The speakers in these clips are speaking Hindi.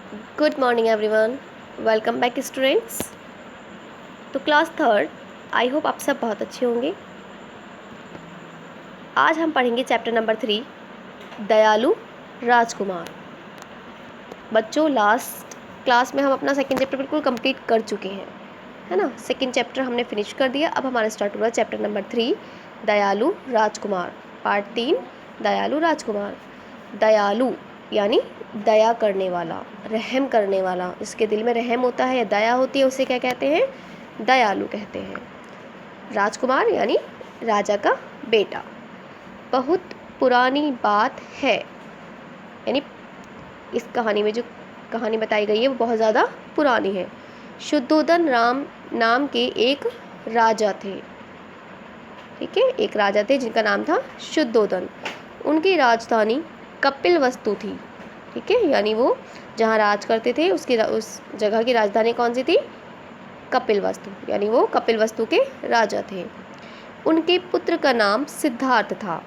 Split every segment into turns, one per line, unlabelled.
Good morning everyone, welcome back students. तो क्लास थर्ड, आई होप आप सब बहुत अच्छे होंगे। आज हम पढ़ेंगे चैप्टर नंबर 3, दयालु राजकुमार। बच्चों, लास्ट क्लास में हम अपना सेकंड चैप्टर बिल्कुल कंप्लीट कर चुके हैं, है ना। सेकंड चैप्टर हमने फिनिश कर दिया। अब हमारा स्टार्ट हुआ चैप्टर नंबर 3, दयालु राजकुमार, पार्ट 3, दयालु राजकुमार। दयालु यानी दया करने वाला, रहम करने वाला, जिसके दिल में रहम होता है या दया होती है उसे क्या कहते हैं? दयालु कहते हैं। राजकुमार यानी राजा का बेटा। बहुत पुरानी बात है, यानी इस कहानी में जो कहानी बताई गई है वो बहुत ज़्यादा पुरानी है। शुद्धोधन राम नाम के एक राजा थे, ठीक है। एक राजा थे जिनका नाम था शुद्धोधन। उनकी राजधानी कपिलवस्तु थी, ठीक है। यानी वो जहाँ राज करते थे उस जगह की राजधानी कौन सी थी? कपिलवस्तु, यानी वो कपिलवस्तु के राजा थे। उनके पुत्र का नाम सिद्धार्थ था।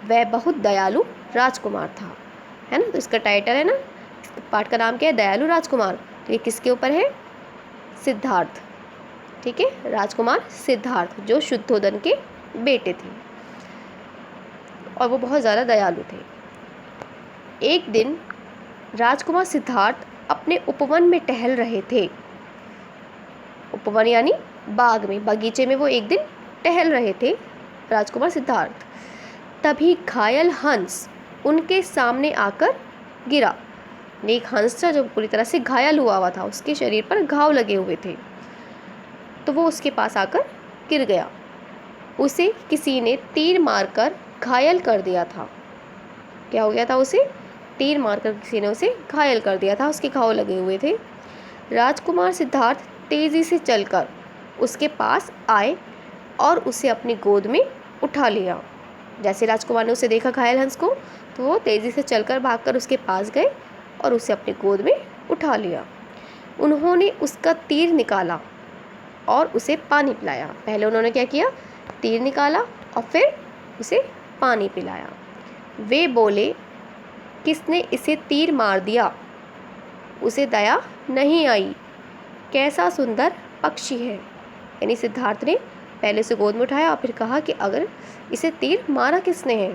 वह बहुत दयालु राजकुमार था, है ना। तो इसका टाइटल है ना, पाठ का नाम क्या है? दयालु राजकुमार। तो ये किसके ऊपर है? सिद्धार्थ, ठीक है। राजकुमार सिद्धार्थ जो शुद्धोधन के बेटे थे और वो बहुत ज़्यादा दयालु थे। एक दिन राजकुमार सिद्धार्थ अपने उपवन में टहल रहे थे। उपवन यानी बाग में, बगीचे में वो एक दिन टहल रहे थे राजकुमार सिद्धार्थ। तभी घायल हंस उनके सामने आकर गिरा। एक हंस था जो पूरी तरह से घायल हुआ था, उसके शरीर पर घाव लगे हुए थे। तो वो उसके पास आकर गिर गया। उसे किसी ने तीर मारकर घायल कर दिया था। क्या हो गया था? उसे तीर मारकर किसी ने उसे घायल कर दिया था, उसके घाव लगे हुए थे। राजकुमार सिद्धार्थ तेज़ी से चलकर उसके पास आए और उसे अपनी गोद में उठा लिया। जैसे राजकुमार ने उसे देखा घायल हंस को, तो वो तेज़ी से चलकर भागकर उसके पास गए और उसे अपनी गोद में उठा लिया। उन्होंने उसका तीर निकाला और उसे पानी पिलाया। पहले उन्होंने क्या किया? तीर निकाला और फिर उसे पानी पिलाया। वे बोले, किसने इसे तीर मार दिया? उसे दया नहीं आई। कैसा सुंदर पक्षी है। यानी सिद्धार्थ ने पहले उसे गोद में उठाया और फिर कहा कि अगर इसे तीर मारा किसने है?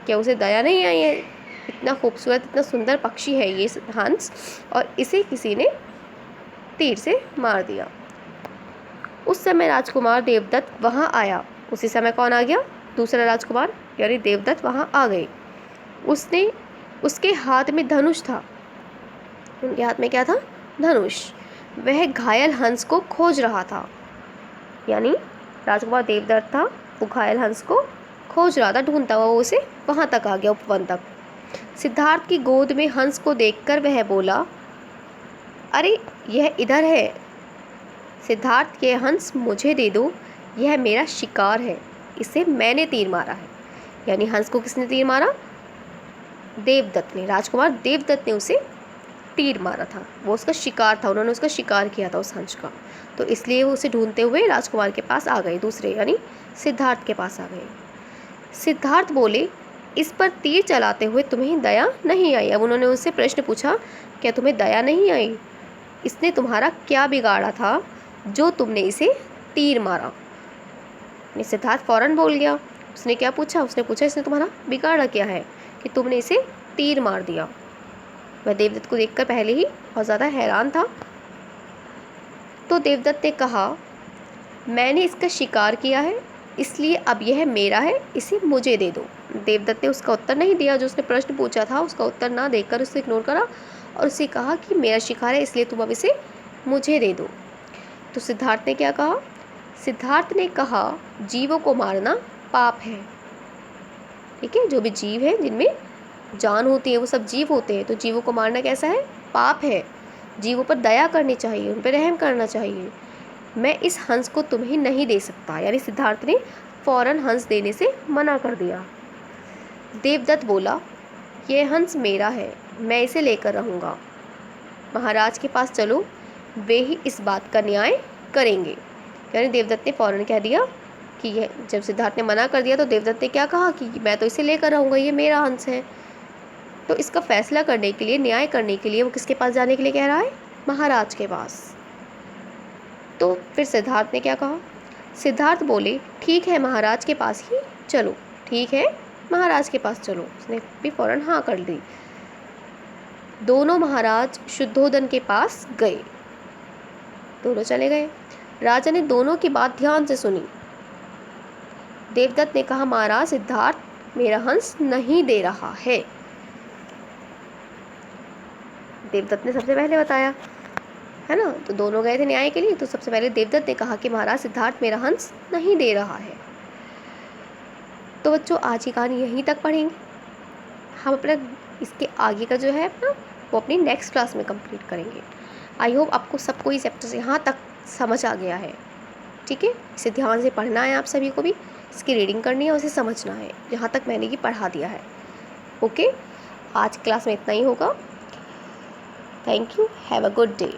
क्या उसे दया नहीं आई है? इतना खूबसूरत, इतना सुंदर पक्षी है ये हंस, और इसे किसी ने तीर से मार दिया। उस समय राजकुमार देवदत्त वहाँ आया। उसी समय कौन आ गया? दूसरा राजकुमार यानी देवदत्त वहाँ आ गए। उसके हाथ में धनुष था। उनके हाथ में क्या था? धनुष। वह घायल हंस को खोज रहा था। यानी राजकुमार देवदत्त था, वो घायल हंस को खोज रहा था, ढूंढता हुआ वो उसे वहाँ तक आ गया, उपवन तक। सिद्धार्थ की गोद में हंस को देखकर वह बोला, अरे यह इधर है। सिद्धार्थ, ये हंस मुझे दे दो, यह मेरा शिकार है, इसे मैंने तीर मारा है। यानी हंस को किसने तीर मारा? देवदत्त ने, राजकुमार देवदत्त ने उसे तीर मारा था। वो उसका शिकार था, उन्होंने उसका शिकार किया था उस हंस का। तो इसलिए वो उसे ढूंढते हुए राजकुमार के पास आ गए, दूसरे यानी सिद्धार्थ के पास आ गए। सिद्धार्थ बोले, इस पर तीर चलाते हुए तुम्हें दया नहीं आई? अब उन्होंने उससे प्रश्न पूछा, क्या तुम्हें दया नहीं आई? इसने तुम्हारा क्या बिगाड़ा था जो तुमने इसे तीर मारा? सिद्धार्थ फौरन बोल गया। उसने क्या पूछा? उसने पूछा इसने तुम्हारा बिगाड़ा क्या है कि तुमने इसे तीर मार दिया। वह देवदत्त को देखकर पहले ही बहुत ज़्यादा हैरान था। तो देवदत्त ने कहा, मैंने इसका शिकार किया है, इसलिए अब यह मेरा है, इसे मुझे दे दो। देवदत्त ने उसका उत्तर नहीं दिया, जो उसने प्रश्न पूछा था उसका उत्तर ना देकर उसे इग्नोर करा और उसे कहा कि मेरा शिकार है, इसलिए तुम अब इसे मुझे दे दो। तो सिद्धार्थ ने क्या कहा? सिद्धार्थ ने कहा, जीवों को मारना पाप है, ठीक है। जो भी जीव है, जिनमें जान होती है, वो सब जीव होते हैं, तो जीवों को मारना कैसा है? पाप है। जीवों पर दया करनी चाहिए, उन पर रहम करना चाहिए। मैं इस हंस को तुम्हें नहीं दे सकता। यानी सिद्धार्थ ने फौरन हंस देने से मना कर दिया। देवदत्त बोला, यह हंस मेरा है, मैं इसे लेकर रहूँगा। महाराज के पास चलो, वे ही इस बात का न्याय करेंगे। यानी देवदत्त ने फौरन कह दिया कि यह, जब सिद्धार्थ ने मना कर दिया तो देवदत्त ने क्या कहा कि मैं तो इसे लेकर रहूँगा, ये मेरा हंस है। तो इसका फैसला करने के लिए, न्याय करने के लिए वो किसके पास जाने के लिए कह रहा है? महाराज के पास। तो फिर सिद्धार्थ ने क्या कहा? सिद्धार्थ बोले, ठीक है, महाराज के पास ही चलो। ठीक है, महाराज के पास चलो। उसने भी फौरन हाँ कर दी। दोनों महाराज शुद्धोधन के पास गए। दोनों चले गए। राजा ने दोनों की बात ध्यान से सुनी। देवदत्त ने कहा, महाराज, सिद्धार्थ मेरा हंस नहीं दे रहा है। देवदत्त ने सबसे पहले बताया, है ना। तो दोनों गए थे न्याय के लिए, तो सबसे पहले देवदत्त ने कहा कि महाराज, सिद्धार्थ मेरा हंस नहीं दे रहा है। तो बच्चों, आज की कहानी यहीं तक पढ़ेंगे। हम अपना इसके आगे का जो है अपना वो अपनी नेक्स्ट क्लास में कंप्लीट करेंगे। आई होप आपको सबको ये चैप्टर से यहाँ तक समझ आ गया है। ठीक है, इसे ध्यान से पढ़ना है, आप सभी को भी इसकी रीडिंग करनी है और इसे समझना है, जहाँ तक मैंने ये पढ़ा दिया है। ओके, आज क्लास में इतना ही होगा। Thank you, have a good day.